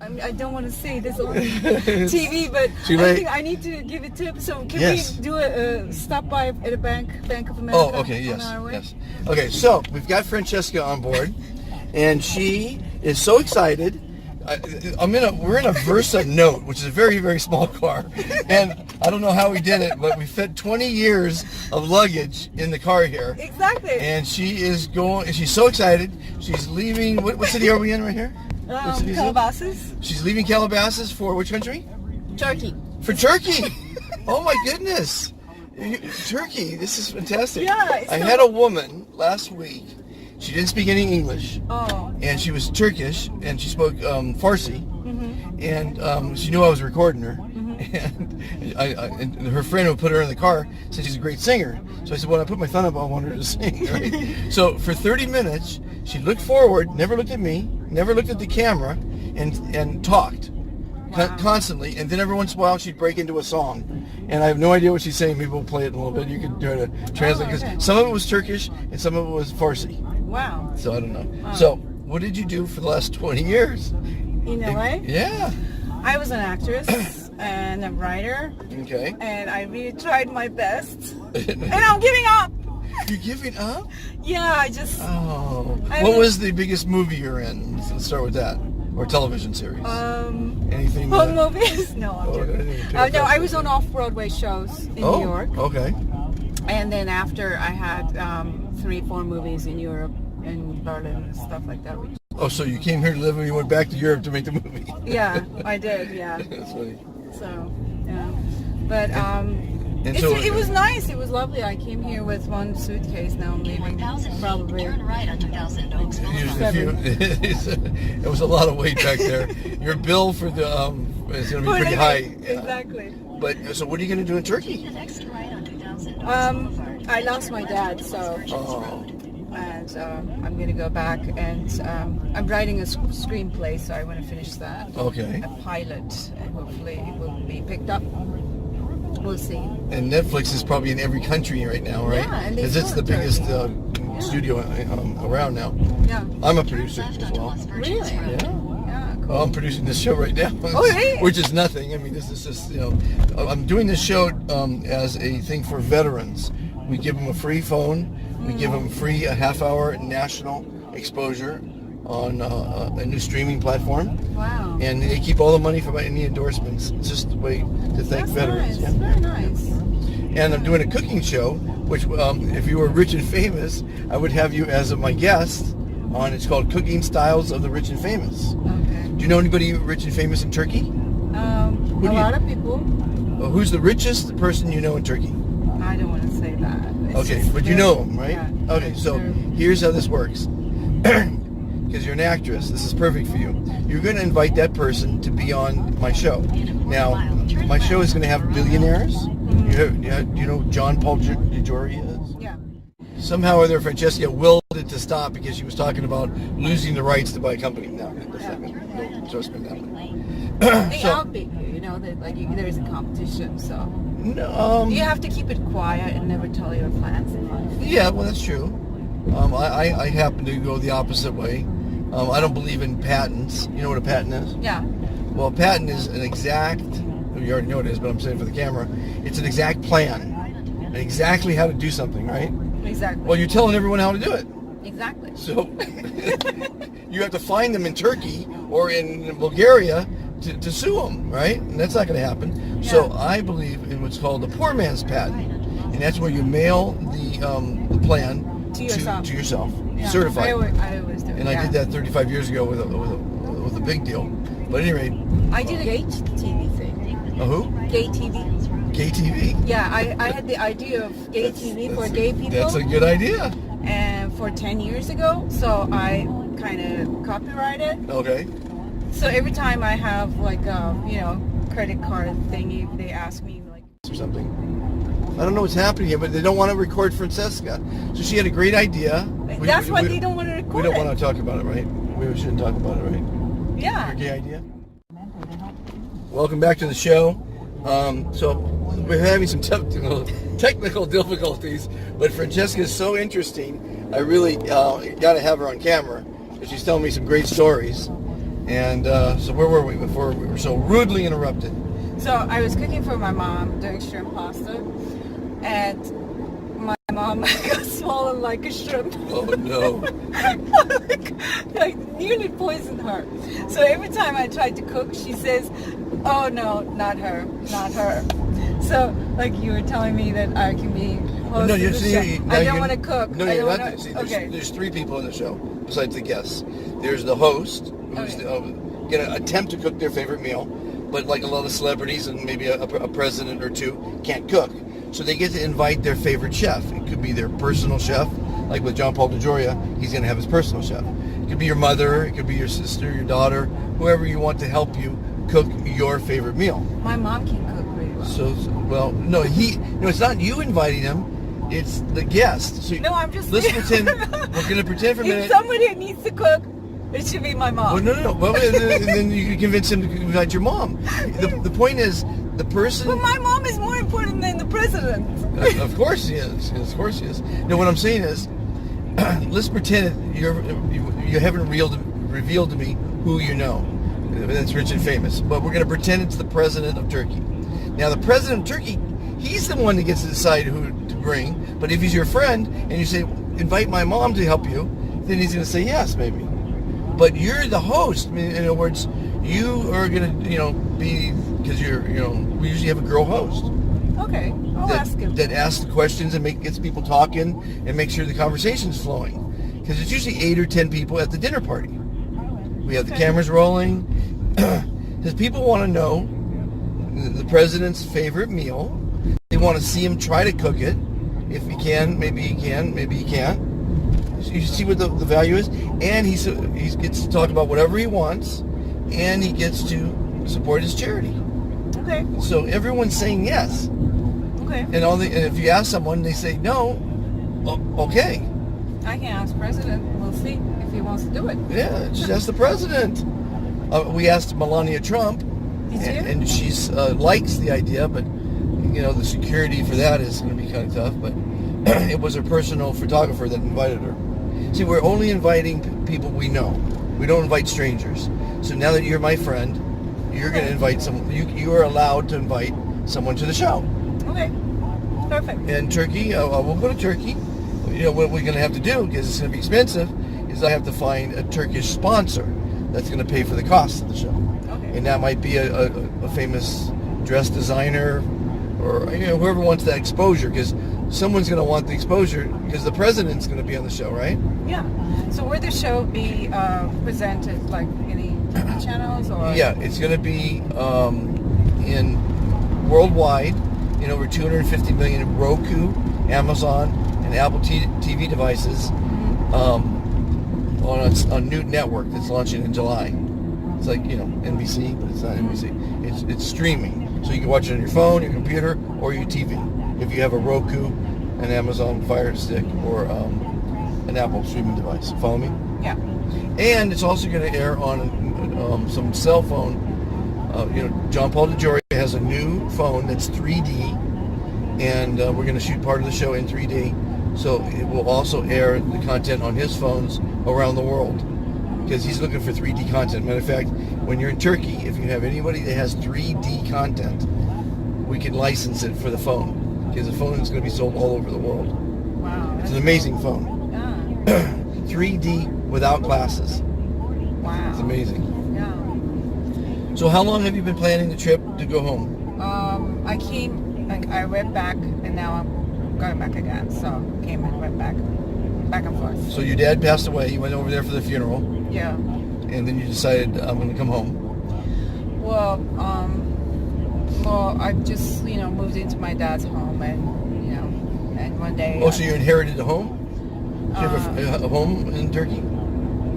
I don't want to say this on TV, but I think I need to give a tip. So can we do a stop by at a Bank of America? Oh, okay, yes. Okay, so we've got Francesca on board, and she is so excited. We're in a Versa Note, which is a very, very small car, and I don't know how we did it, but we fit 20 years of luggage in the car here. Exactly. And she's so excited. She's leaving. What city are we in right here? Calabasas. She's leaving Calabasas for which country? Turkey. For Turkey. Oh my goodness. Turkey. This is fantastic. Yeah. I had a woman last week. She didn't speak any English. Oh. And she was Turkish, and she spoke Farsi. Mm-hmm. And she knew I was recording her. Mm-hmm. And her friend who put her in the car said she's a great singer. So I said, well, I put my thumb up, I want her to sing. Right? So for 30 minutes, she looked forward, never looked at me, never looked at the camera, and talked. Wow. Constantly, and then every once in a while she'd break into a song, and I have no idea what she's saying. Maybe we'll play it in a little bit. You can try to translate, because some of it was Turkish and some of it was Farsi. Wow. So I don't know. Wow. So what did you do for the last 20 years? In LA? Yeah. I was an actress and a writer. Okay. And I really tried my best, and I'm giving up. You're giving up? Yeah, I just. Oh. What was the biggest movie you're in? Let's start with that. Or television series? Anything? Home movies? No, I'm joking. No, I was on off-Broadway shows in New York. Okay. And then after I had 3-4 movies in Europe and Berlin and stuff like that. Oh, so you came here to live and you went back to Europe to make the movie? Yeah, I did. Yeah. That's funny. So, yeah, but it was nice. It was lovely. I came here with one suitcase. Now I'm leaving. Probably. Turn right on 2000 Oaks Boulevard. It was a lot of weight back there. Your bill for the is going to be pretty high. Exactly. But so, what are you going to do in Turkey? I lost my dad, so. Oh. And I'm going to go back, and I'm writing a screenplay, so I want to finish that. Okay. A pilot, and hopefully it will be picked up. We'll see. And Netflix is probably in every country right now, right? Yeah, and because it's the biggest studio around now. Yeah. I'm a producer as well. Really? Yeah. Yeah, cool. Well, I'm producing this show right now. Oh, really? Which is nothing. I mean, this is just, I'm doing this show as a thing for veterans. We give them a free phone. We give them free a half-hour national exposure on a new streaming platform. Wow. And they keep all the money from any endorsements. It's just a way to thank veterans. Nice. Yeah. Very nice. And I'm doing a cooking show, which if you were rich and famous, I would have you as my guest on. It's called Cooking Styles of the Rich and Famous. Okay. Do you know anybody rich and famous in Turkey? A lot of people. Who's the richest person you know in Turkey? I don't want to say that. Okay, but you know them, right? Yeah, okay, so here's how this works. Because you're an actress, this is perfect for you. You're going to invite that person to be on my show. Now, my show is going to have billionaires. Mm-hmm. You know who John Paul DeJoria is? Yeah. Somehow or other, Francesca willed it to stop because she was talking about losing the rights to buy a company. No, trust me now. They outbid you, there is a competition, so. No, you have to keep it quiet and never tell your plans in life. Yeah, well, that's true. I happen to go the opposite way. I don't believe in patents. You know what a patent is? Yeah. Well, a patent is an exact, you already know what it is, but I'm saying for the camera, it's an exact plan. And exactly how to do something, right? Exactly. Well, you're telling everyone how to do it. Exactly. So, you have to find them in Turkey or in Bulgaria to sue them, right? And that's not going to happen. Yeah. So I believe in what's called the poor man's patent. And that's where you mail the plan to yourself. Yeah. Certified. I always do it. And I did that 35 years ago with a big deal. But at any rate. I did a gay TV thing. A who? Gay TV. Gay TV? Yeah, I had the idea of gay TV for gay people. That's a good idea. And for 10 years ago, so I kind of copyrighted. Okay. So every time I have like a, credit card thingy, they ask me like or something. I don't know what's happening here, but they don't want to record Francesca. So she had a great idea. That's why they don't want to record. We don't want to talk about it, right? We shouldn't talk about it, right? Yeah. Your gay idea. Welcome back to the show. So we're having some technical difficulties, but Francesca is so interesting. I really got to have her on camera. She's telling me some great stories. And so where were we before we were so rudely interrupted? So I was cooking for my mom doing shrimp pasta, and my mom got swallowed like a shrimp. Oh no! like nearly poisoned her. So every time I tried to cook, she says, "Oh no, not her, not her." So like you were telling me that I can be host No, of the show. I don't want to cook. No, I you're don't not. wanna, See, okay. there's 3 people on the show besides the guests. There's the host, who's Okay. Gonna attempt to cook their favorite meal, but like a lot of celebrities and maybe a president or 2 can't cook, so they get to invite their favorite chef. It could be their personal chef, like with John Paul DeJoria, he's gonna have his personal chef. It could be your mother, it could be your sister, your daughter, whoever you want to help you cook your favorite meal. My mom can cook really well. So well, no, it's not you inviting him, it's the guest. So No, I'm just. let's pretend. We're gonna pretend for a minute. If somebody needs to cook, it should be my mom. Well, no. Well, and then you can convince him to invite your mom. The point is, the person. But my mom is more important than the president. Of course he is. Of course he is. No, what I'm saying is, let's pretend you haven't revealed to me who you know. That's rich and famous. But we're going to pretend it's the president of Turkey. Now, the president of Turkey, he's the one that gets to decide who to bring. But if he's your friend and you say, invite my mom to help you, then he's going to say yes, maybe. But you're the host. I mean, in other words, you are going to, be, because we usually have a girl host. Okay, I'll ask him. That asks the questions and gets people talking and makes sure the conversation's flowing. Because it's usually 8 or 10 people at the dinner party. We have the cameras rolling. Because people want to know the president's favorite meal. They want to see him try to cook it. If he can, maybe he can, maybe he can't. You see what the value is? And he gets to talk about whatever he wants, and he gets to support his charity. Okay. So everyone's saying yes. Okay. And if you ask someone, they say no. Okay. I can ask president. We'll see if he wants to do it. Yeah, just ask the president. We asked Melania Trump, Did you? and she's likes the idea, but the security for that is going to be kind of tough. But it was her personal photographer that invited her. See, we're only inviting people we know. We don't invite strangers. So now that you're my friend, you're going to invite someone. You are allowed to invite someone to the show. Okay. Perfect. And Turkey, we'll go to Turkey. What we're going to have to do, because it's going to be expensive, is I have to find a Turkish sponsor that's going to pay for the cost of the show. Okay. And that might be a famous dress designer or whoever wants that exposure, because someone's going to want the exposure because the president's going to be on the show, right? Yeah. So will the show be presented like any TV channels or? Yeah, it's going to be in worldwide in over 250 million Roku, Amazon, and Apple TV devices on a new network that's launching in July. It's like NBC, but it's not NBC. It's streaming, so you can watch it on your phone, your computer, or your TV. If you have a Roku, an Amazon Fire Stick, or an Apple streaming device. Follow me? Yeah. And it's also going to air on some cell phone. John Paul DeJoria has a new phone that's 3D, and we're going to shoot part of the show in 3D. So it will also air the content on his phones around the world, because he's looking for 3D content. Matter of fact, when you're in Turkey, if you have anybody that has 3D content, we can license it for the phone, because the phone is going to be sold all over the world. Wow. It's an amazing phone. Yeah. 3D without glasses. Wow. It's amazing. Yeah. So how long have you been planning the trip to go home? I went back, and now I'm going back again. So came and went back and forth. So your dad passed away. You went over there for the funeral, Yeah. and then you decided, I'm going to come home. Well, I just moved into my dad's home, and one day. Oh, so you inherited a home? Do you have a home in Turkey?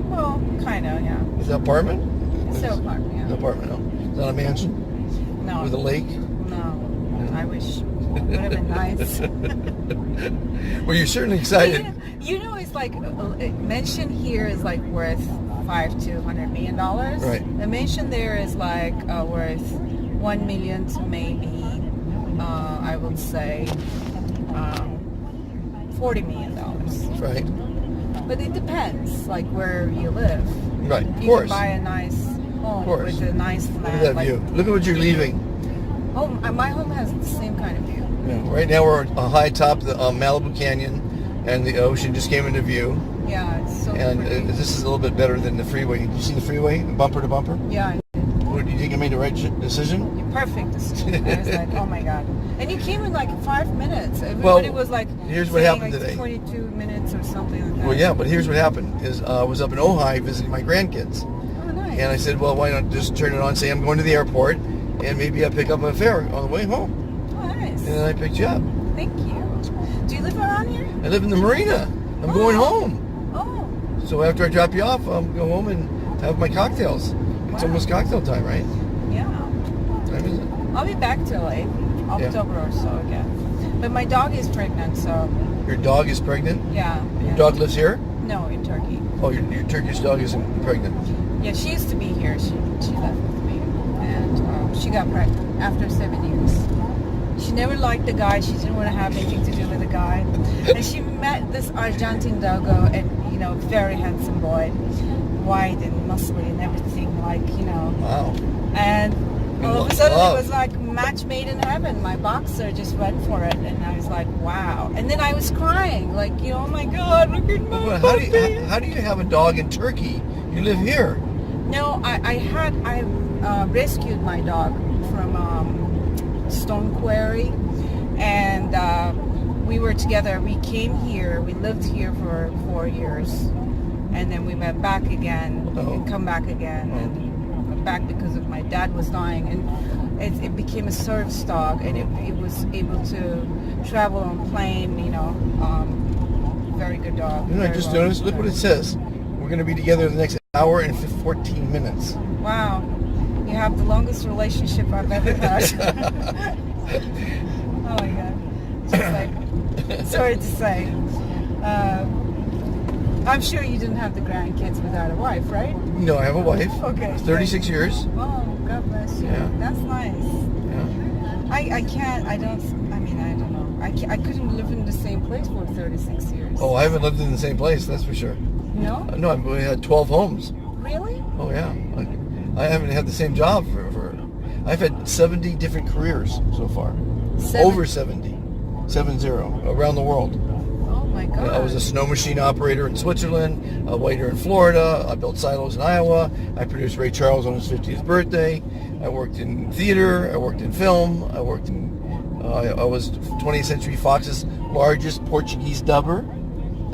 Well, kind of, yeah. Is that an apartment? It's still apartment, An yeah. apartment, no. Is that a mansion? No. With a lake? No. I wish. Would have been nice. Well, you're certainly excited. It's like a mansion here is like worth $500 million. Right. The mansion there is like worth $1 million to maybe I would say $40 million. Right. But it depends, like where you live. Right, of You course. can buy a nice home Of course. with a nice Look flat. at that like, view. Look at what you're leaving. Oh, my home has the same kind of view. Yeah, right now we're high top of the Malibu Canyon, and the ocean just came into view. Yeah, it's so And pretty. this is a little bit better than the freeway. Did you see the freeway, bumper to bumper? Yeah, I did. What, do you think I made the right decision? Perfect decision. I was like, oh my god. And you came in like 5 minutes. Well, Everybody was like, here's what saying happened like today. 22 minutes or something like that. Well, yeah, but here's what happened. Is I was up in Ojai visiting my grandkids. Oh, nice. And I said, well, why not just turn it on, say I'm going to the airport, and maybe I'll pick up a fare on the way home. Oh, nice. And then I picked you up. Thank you. Do you live around here? I live in the marina. I'm going home. Oh, So after I drop you off, I'll go home and have my cocktails. It's Wow. almost cocktail time, right? yeah. What time is it? I'll be back till like October or so again. But my dog is pregnant, so Your dog is pregnant? yeah. Your yeah. dog lives here? No, in Turkey. Oh, your Turkish dog isn't pregnant. Yeah, she used to be here. She left with me, and she got pregnant after 7 years. She never liked the guy. She didn't want to have anything to do with the guy. And she met this Argentine doggo, and very handsome boy, white and muscly and everything, Wow. And all of a sudden Love. it was like match made in heaven. My boxer just went for it, and I was like, wow. And then I was crying, like, oh my God, look at my Well, puppy. how do you have a dog in Turkey? You live here. No, I rescued my dog from Stone Quarry, and we were together. We came here. We lived here for 4 years, and then we went back again. Oh. And come back again, and went back because of my dad was dying, and it became a service dog, and it was able to travel on plane. Very good dog. You know, I very just well noticed. Look what it says. We're going to be together the next hour and 14 minutes. Wow, you have the longest relationship I've ever had. Oh my God. Just like, sorry to say. I'm sure you didn't have the grandkids without a wife, right? No, I have a wife. Okay. 36 years. Oh, God bless you. Yeah. That's nice. Yeah. I don't know. I couldn't live in the same place for 36 years. Oh, I haven't lived in the same place, that's for sure. No? No, we had 12 homes. Really? Oh, yeah. I haven't had the same job for I've had 70 different careers so far. Over 70. 70 around the world. Oh my God. I was a snow machine operator in Switzerland, a waiter in Florida. I built silos in Iowa. I produced Ray Charles on his 50th birthday. I worked in theater. I worked in film. I worked in. I was 20th Century Fox's largest Portuguese dubber.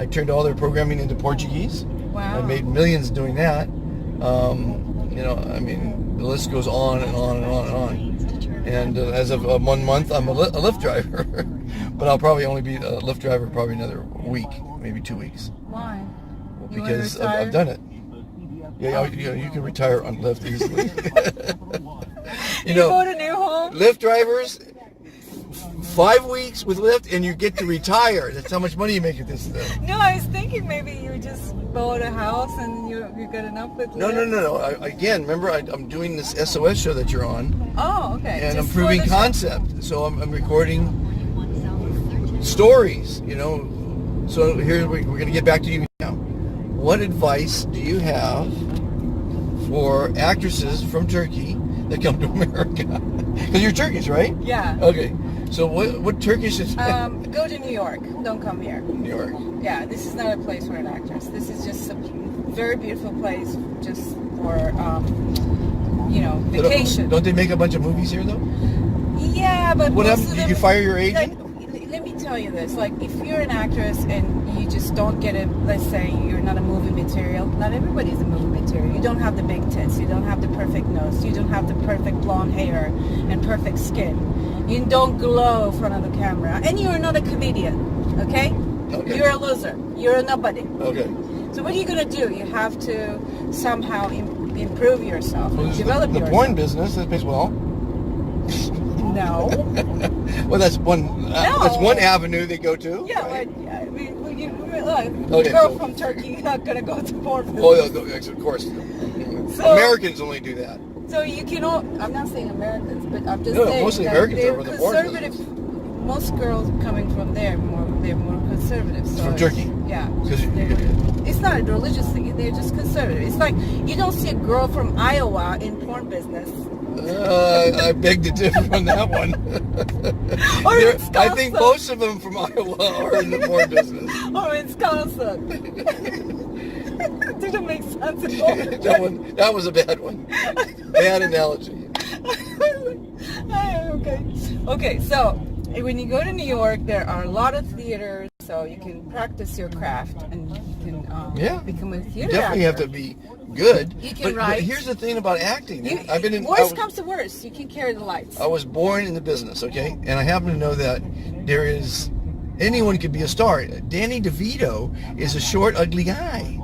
I turned all their programming into Portuguese. Wow. I made millions doing that. The list goes on and on and on and on. And as of 1 month, I'm a Lyft driver. But I'll probably only be a Lyft driver probably another week, maybe 2 weeks. Why? You wanna Because retire? I've done it. Yeah, you can retire on Lyft easily. You bought a new home? Lyft drivers, 5 weeks with Lyft, and you get to retire. That's how much money you make at this thing. No, I was thinking maybe you just bought a house and you got enough with No. Again, remember, I'm doing this SOS show that you're on, Oh, okay. and I'm Just for proving the- concept. So I'm recording stories, So here we're going to get back to you now. What advice do you have for actresses from Turkey that come to America? Because you're Turkish, right? Yeah. Okay. So what Turkish is Go to New York. Don't come here. New York? Yeah, this is not a place for an actress. This is just a very beautiful place just for, vacation. Don't they make a bunch of movies here though? Yeah, but What most happened? of Did them- you fire your agent? Let me tell you this. Like, if you're an actress and you just don't get it, let's say you're not a movie material. Not everybody's a movie material. You don't have the big tits. You don't have the perfect nose. You don't have the perfect blonde hair and perfect skin. You don't glow in front of the camera. And you're not a comedian, okay? Okay. You're a loser. You're a nobody. Okay. So what are you going to do? You have to somehow improve yourself, Well, there's develop the yourself. porn business that pays well. No. Well, that's one. That's one avenue they go to. Yeah, right? look, Okay, girl so- from Turkey not gonna go to porn. Oh, yeah, yes, of course. So- Americans only do that. So you cannot. I'm not saying Americans, but I'm just No, saying mostly that Americans they're are in the porn conservative. business. Most girls coming from there, they're more conservative. So From Turkey? Yeah. 'Cause It's not a religious thing. They're just conservative. It's like you don't see a girl from Iowa in porn business. I beg to differ on that one. Or There- Wisconsin. I think most of them from Iowa are in the porn business. Or Wisconsin. Didn't make sense at all. That was a bad one. Bad analogy. Okay, so when you go to New York, there are a lot of theaters, so you can practice your craft and you can become a You theater definitely have actor. to be good. You can but write. here's the thing about acting. Worst comes to worst, you can carry the lights. I was born in the business, okay? And I happen to know that anyone could be a star. Danny DeVito is a short, ugly guy.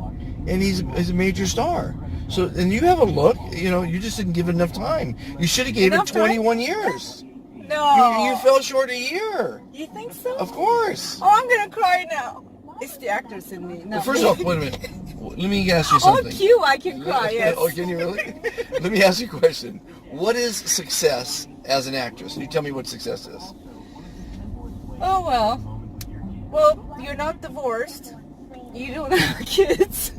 And he's a major star. So, and you have a look, you just didn't give it enough time. You should have gave Enough it time? 21 years. No. You fell short a year. You think so? Of course. Oh, I'm gonna cry now. It's the actors in me. No. Well, first off, wait a minute. Let me ask you On something. cue, I can cry, yes. Oh, can you really? Let me ask you a question. What is success as an actress? You tell me what success is. Oh, well, you're not divorced. You don't have kids.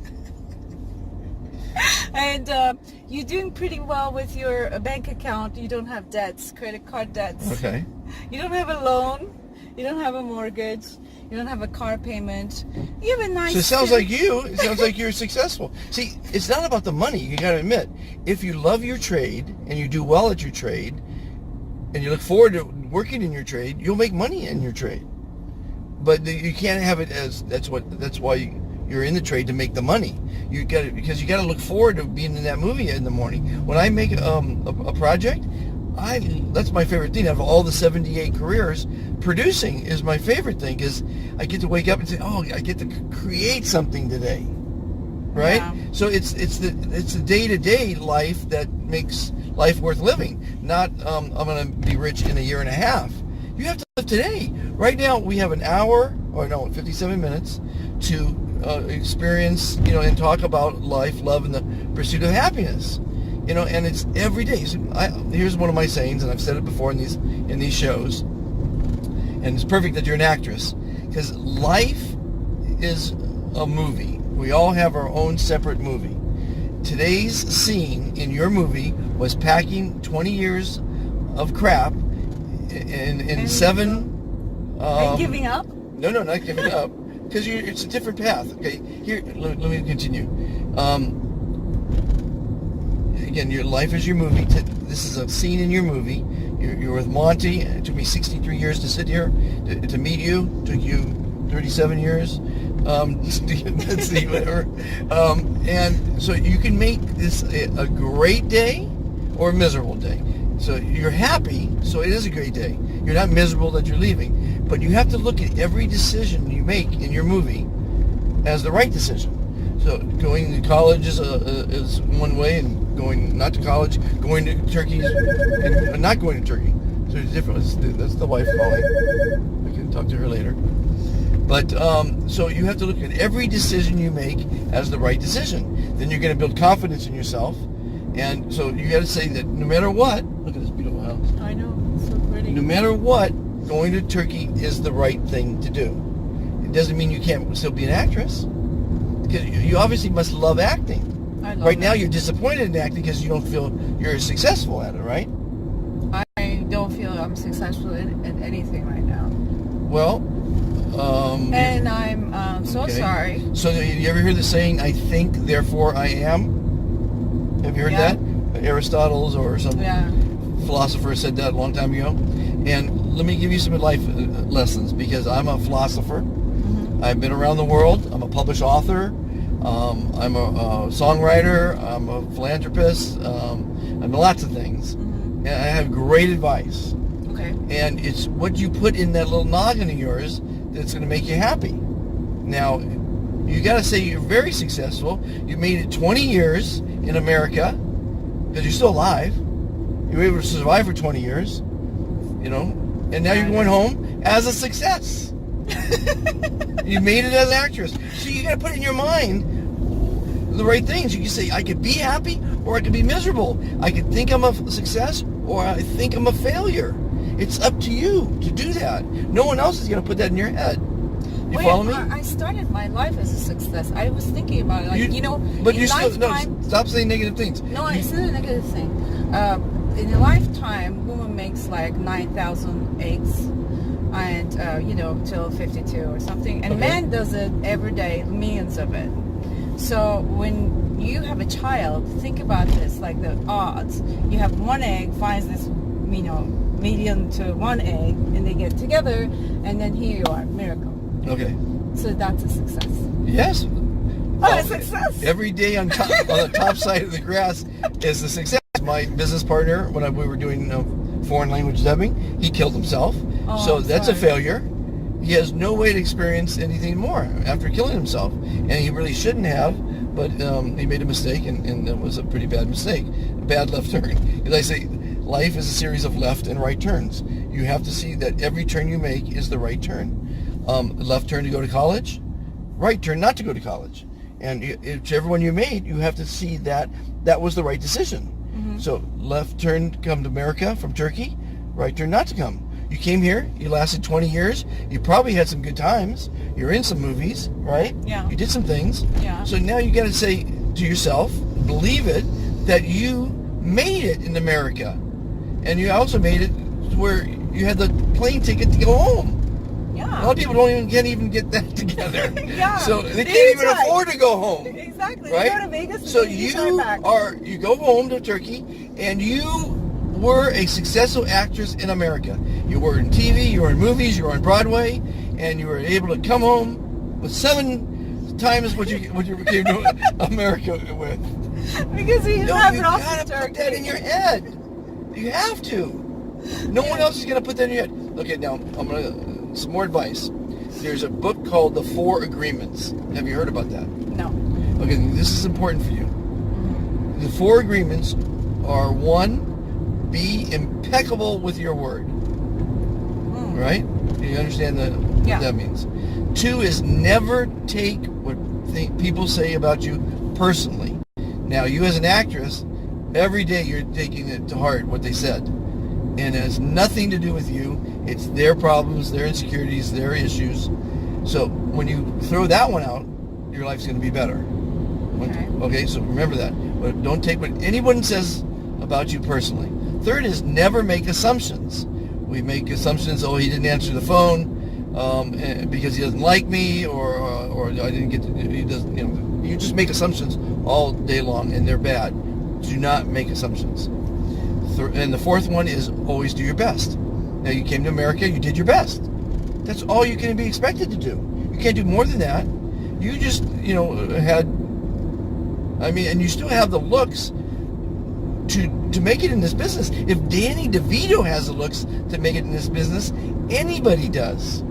And you're doing pretty well with your bank account. You don't have debts, credit card debts. Okay. You don't have a loan. You don't have a mortgage. You don't have a car payment. You have a nice... So it sounds like you're successful. See, it's not about the money, you got to admit. If you love your trade and you do well at your trade and you look forward to working in your trade, you'll make money in your trade. But you can't have it as that's why you're in the trade, to make the money. Because you got to look forward to being in that movie in the morning. When I make a project, that's my favorite thing. Out of all the 78 careers, producing is my favorite thing, because I get to wake up and say, "Oh, I get to create something today," right? Yeah. So it's the day-to-day life that makes life worth living. Not I'm going to be rich in a year and a half. You have to live today. Right now, we have 57 minutes to experience, and talk about life, love, and the pursuit of happiness. And it's every day. So here's one of my sayings, and I've said it before in these shows, and it's perfect that you're an actress, because life is a movie. We all have our own separate movie. Today's scene in your movie was packing 20 years of crap in seven... and giving up? No, not giving up. Because it's a different path. Okay, here, let me continue. Again, your life is your movie. This is a scene in your movie. You're with Monty. It took me 63 years to sit here to meet you. It took you 37 years. Let's see, whatever. And so you can make this a great day or a miserable day. So you're happy, so it is a great day. You're not miserable that you're leaving. But you have to look at every decision you make in your movie as the right decision. So going to college is one way, and going not to college, going to Turkey, and not going to Turkey. So it's different. That's the wife calling. I can talk to her later. But so you have to look at every decision you make as the right decision. Then you're going to build confidence in yourself. And so you got to say that no matter what, look at this beautiful house. I know, it's so pretty. No matter what, going to Turkey is the right thing to do. It doesn't mean you can't still be an actress. Because you obviously must love acting. I love Right now it. you're disappointed in acting because you don't feel you're successful at it, right? I don't feel I'm successful at anything right now. Well, And I'm so okay. sorry. So you ever hear the saying, "I think, therefore I am"? Have you heard Yeah. that? Aristotle's or some Yeah. philosopher said that a long time ago. And let me give you some life lessons, because I'm a philosopher. Mm-hmm. I've been around the world. I'm a published author. I'm a songwriter. I'm a philanthropist. I'm lots of things. Mm-hmm. And I have great advice. Okay. And it's what you put in that little noggin of yours that's going to make you happy. Now, you got to say you're very successful. You made it 20 years in America, because you're still alive. You were able to survive for 20 years, and now you're going home as a success. You made it as an actress. So you got to put in your mind the right things. You can say, I could be happy or I could be miserable. I could think I'm a success or I think I'm a failure. It's up to you to do that. No one else is going to put that in your head. You follow me? I started my life as a success. I was thinking about it, like, But in you still lifetime, stop saying negative things. No, it's not a negative thing. In a lifetime, woman makes like 9,000 eggs, and till 52 or something. And Okay. man does it every day, millions of it. So when you have a child, think about this, like the odds. You have one egg finds this, medium to one egg, and they get together, and then here you are, miracle. Okay. So that's a success. Yes. Oh, a success. Every day on the top side of the grass is a success. My business partner, when we were doing foreign language dubbing, he killed himself. Oh, So I'm that's a sorry. failure. He has no way to experience anything more after killing himself. And he really shouldn't have, but he made a mistake, and it was a pretty bad mistake. A bad left turn. As I say, life is a series of left and right turns. You have to see that every turn you make is the right turn. Left turn to go to college, right turn not to go to college. And whichever one you made, you have to see that that was the right decision. So left turn to come to America from Turkey, right turn not to come. You came here, you lasted 20 years, you probably had some good times, you're in some movies, right? Yeah. You did some things. Yeah. So now you got to say to yourself, believe it, that you made it in America. And you also made it to where you had the plane ticket to go home. Yeah. A lot of people can't even get that together. Yeah. So they They can't even try. afford to go home. Exactly. Right? You go to Vegas, So and then you fly back. you go home to Turkey, and you were a successful actress in America. You were in TV, you were in movies, you were on Broadway, and you were able to come home with 7 times what you came to America with. Because you No, have you it off gotta the put Turkey. that in your head. You have to. No one else is gonna put that in your head. Okay, now some more advice. There's a book called The 4 Agreements. Have you heard about that? No. Okay, this is important for you. The 4 agreements are: 1, be impeccable with your word. Right? You understand what Yeah. that means? 2 is never take what people say about you personally. Now, you as an actress, every day you're taking it to heart what they said. And it has nothing to do with you. It's their problems, their insecurities, their issues. So when you throw that one out, your life's going to be better. Okay, so remember that. But don't take what anyone says about you personally. 3rd is never make assumptions. We make assumptions. Oh, he didn't answer the phone because he doesn't like me, or I didn't get. He doesn't. You just make assumptions all day long, and they're bad. Do not make assumptions. And the 4th one is always do your best. Now, you came to America, you did your best. That's all you can be expected to do. You can't do more than that. You just, and you still have the looks to make it in this business. If Danny DeVito has the looks to make it in this business, anybody does.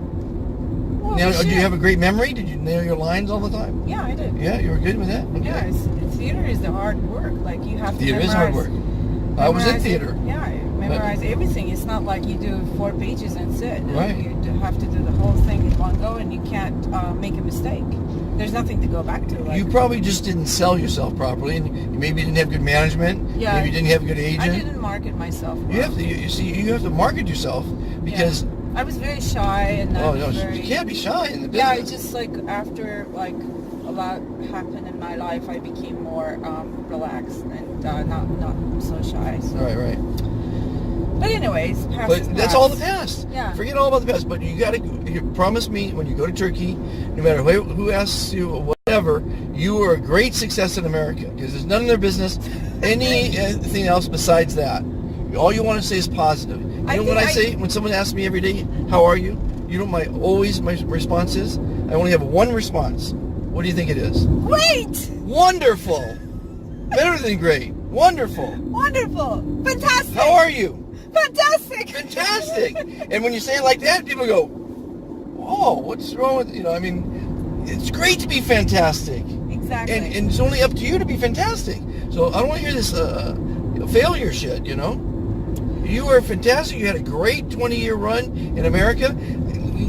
Well, Now, for do you sure. have a great memory? Did you nail your lines all the time? Yeah, I did. Yeah, you were good with that? Okay. Yeah, theater is the hard work. Like, you have to Theater is memorize. hard work. I was in memorize theater. it. Yeah, memorize everything. It's not like you do 4 pages and sit. Right. You have to do the whole thing in one go, and you can't make a mistake. There's nothing to go back to. Like, You probably just didn't sell yourself properly, and you maybe didn't have good management. Yeah. Maybe you didn't have a good agent. I didn't market myself. You have to. You have to market yourself because. Yeah. I was very shy, and Oh I no, was very, you can't be shy in the business. Yeah, I just after a lot happened in my life, I became more relaxed and not so shy. So. Right. But anyways, past But is that's past. all the past. Yeah. Forget all about the past. But you promise me when you go to Turkey, no matter who asks you or whatever, you are a great success in America because there's none of their business anything else besides that. All you want to say is positive. You know what I say when someone asks me every day, "How are you?" You know my response is, I only have one response. What do you think it is? Great! Wonderful. Better than great. Wonderful. Wonderful! Fantastic! How are you? Fantastic! Fantastic. And when you say it like that, people go, "Oh, what's wrong with it's great to be fantastic." Exactly. And it's only up to you to be fantastic. So I don't want to hear this failure shit, You were fantastic. You had a great 20-year run in America.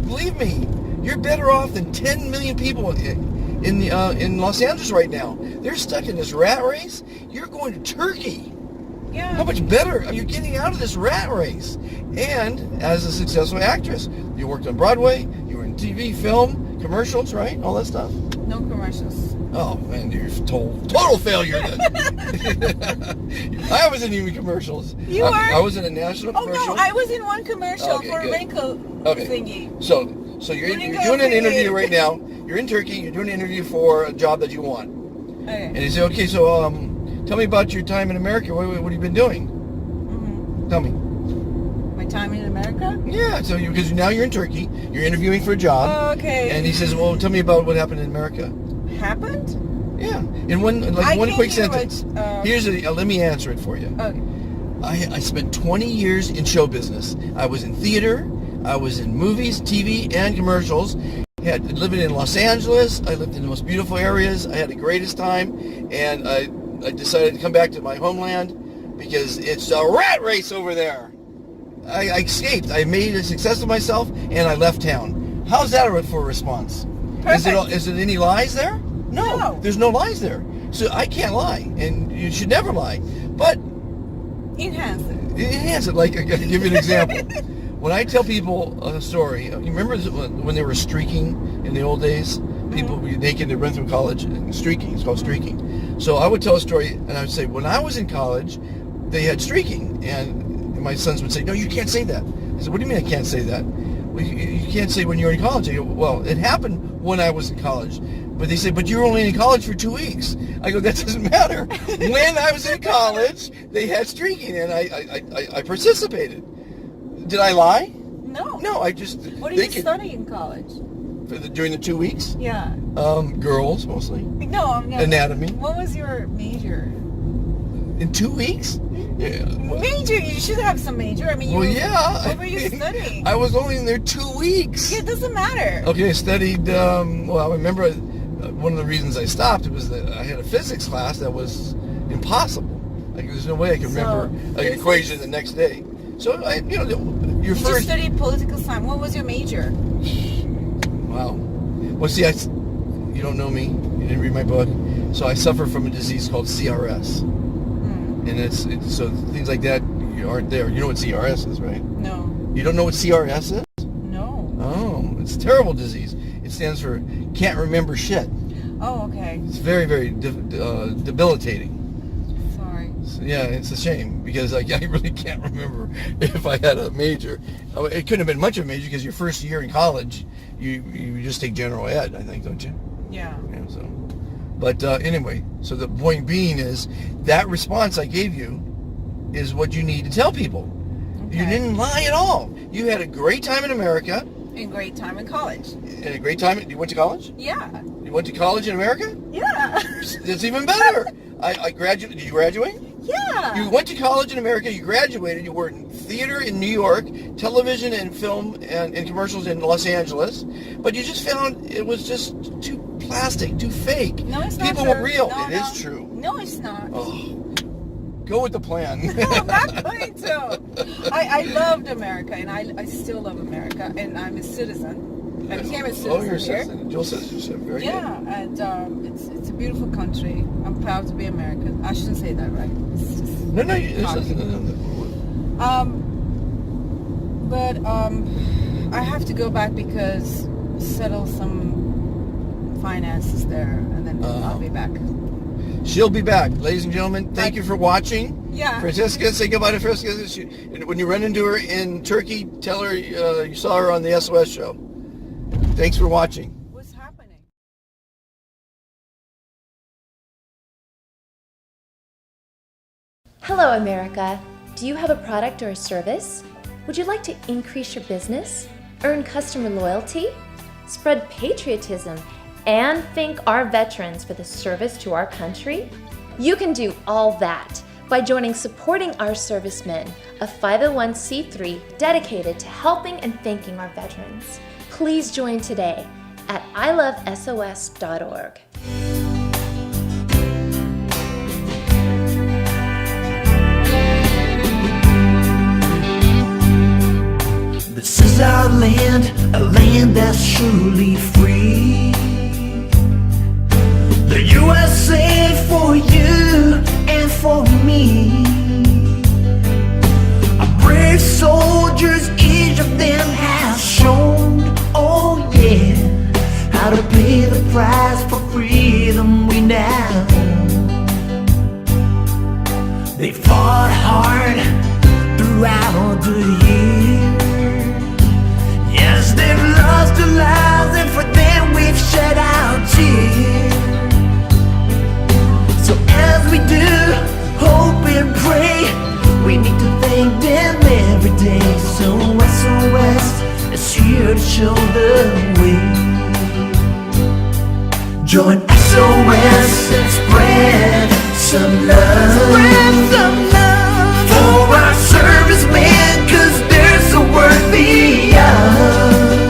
Believe me, you're better off than 10 million people in Los Angeles right now. They're stuck in this rat race. You're going to Turkey. Yeah. How much better? You're getting out of this rat race. And as a successful actress, you worked on Broadway, you were in TV, film, commercials, right? All that stuff. No commercials. Oh, man, you're total failure then. I wasn't even commercials. You were? I was in a national Oh commercial. no, I was in one commercial Okay, for a good. raincoat thingy. So you're doing an interview right now. You're in Turkey. You're doing an interview for a job that you want. Okay. And you say, okay, so tell me about your time in America. What have you been doing? Mm-hmm. Tell me. My time in America? Yeah, so because now you're in Turkey, you're interviewing for a job. Oh, okay. And he says, well, tell me about what happened in America. Happened? Yeah, in one quick sentence. Let me answer it for you. Okay. I spent 20 years in show business. I was in theater, I was in movies, TV, and commercials. Living in Los Angeles, I lived in the most beautiful areas. I had the greatest time, and I decided to come back to my homeland because it's a rat race over there. I escaped. I made a success of myself, and I left town. How's that for a response? Perfect. Is it any lies there? No. There's no lies there. So I can't lie, and you should never lie. But Enhance it. enhance it. Like, I'll give you an example. When I tell people a story, you remember when they were streaking in the old days? People would be naked, they run through college, and streaking, it's called streaking. So I would tell a story, and I would say, when I was in college, they had streaking, and my sons would say, no, you can't say that. I said, what do you mean I can't say that? Well, you can't say when you're in college. I go, well, it happened when I was in college. But they say, but you were only in college for 2 weeks. I go, that doesn't matter. When I was in college, they had streaking, and I participated. Did I lie? No. No, I just... What did you study in college? During the 2 weeks? Yeah. Girls, mostly. No. Anatomy. What was your major? In 2 weeks? Yeah. Major? You should have some major. I mean, what were you studying? I was only in there 2 weeks. Yeah, it doesn't matter. Okay, I studied, well, I remember one of the reasons I stopped was that I had a physics class that was impossible. Like, there's no way I could remember an equation the next day. So, your You first... studied political science. What was your major? Wow. Well, see, you don't know me. You didn't read my book. So I suffer from a disease called CRS. And it's so things like that aren't there. You know what CRS is, right? No. You don't know what CRS is? No. Oh, it's a terrible disease. It stands for can't remember shit. Oh, okay. It's very, very debilitating. Sorry. So, yeah, it's a shame because I really can't remember if I had a major. It couldn't have been much of a major because your first year in college, you just take general ed, I think, don't you? Yeah. Yeah. So, but anyway, so the point being is that response I gave you is what you need to tell people. Okay. You didn't lie at all. You had a great time in America. And great time in college. And a great time. You went to college? Yeah. You went to college in America? Yeah. That's even better. I graduated. Did you graduate? Yeah. You went to college in America. You graduated. You were in theater in New York, television and film and commercials in Los Angeles. But you just found it was just too plastic, too fake. No, it's not. People true. were real. No, It is true. No, it's not. Oh. Go with the plan. No, I'm not going to. I loved America, and I still love America, and I'm a citizen. I became a citizen. Oh, you're a here. citizen. Dual citizenship. Very good. And it's a beautiful country. I'm proud to be American. I shouldn't say that, right? It's just No. But I have to go back because settle some finances there, and then I'll be back. She'll be back. Ladies and gentlemen, thank you for watching. Yeah. Francesca, say goodbye to Francesca. When you run into her in Turkey, tell her you saw her on the SOS Show. Thanks for watching. What's happening? Hello, America. Do you have a product or a service? Would you like to increase your business, earn customer loyalty, spread patriotism, and thank our veterans for the service to our country? You can do all that by joining Supporting Our Servicemen, a 501c3 dedicated to helping and thanking our veterans. Please join today at ilovesos.org. This is our land, a land that's truly free. The USA for you and for me. Our brave soldiers, each of them has shown, oh yeah, They fought hard throughout the year. Yes, they've lost their lives, and for them we've shed our tears. So as we do hope and pray, we need to thank them every day. So SOS is here to show the way. Join SOS and spread some love. Spread some love for our servicemen, 'cause there's a worth beyond.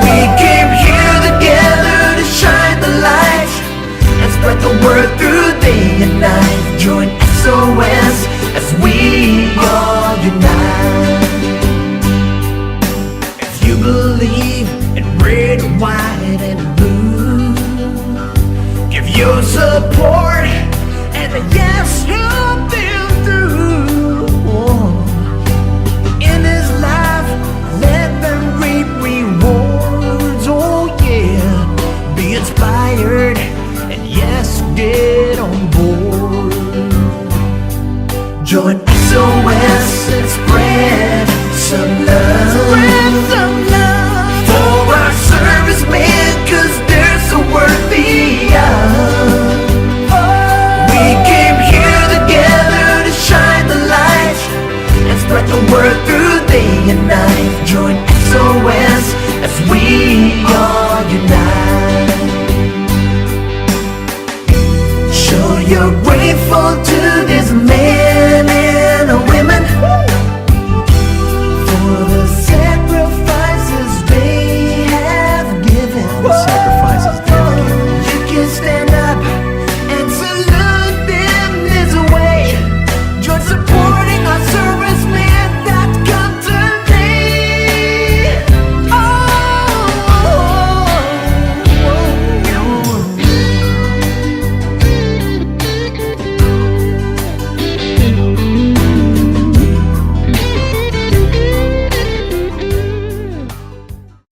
We came here together to shine the light and spread the word through day and night. Join SOS as we all unite. If you believe in red, white, and blue, give your support and a yes, help them through. In this life, let them reap rewards. Oh yeah, be inspired and yes, get on board. Join SOS and spread some love. Spread some love for our servicemen, 'cause there's a worth beyond. We came here together to shine the light and spread the word through day and night. Join SOS as we all unite. Show you're grateful to this man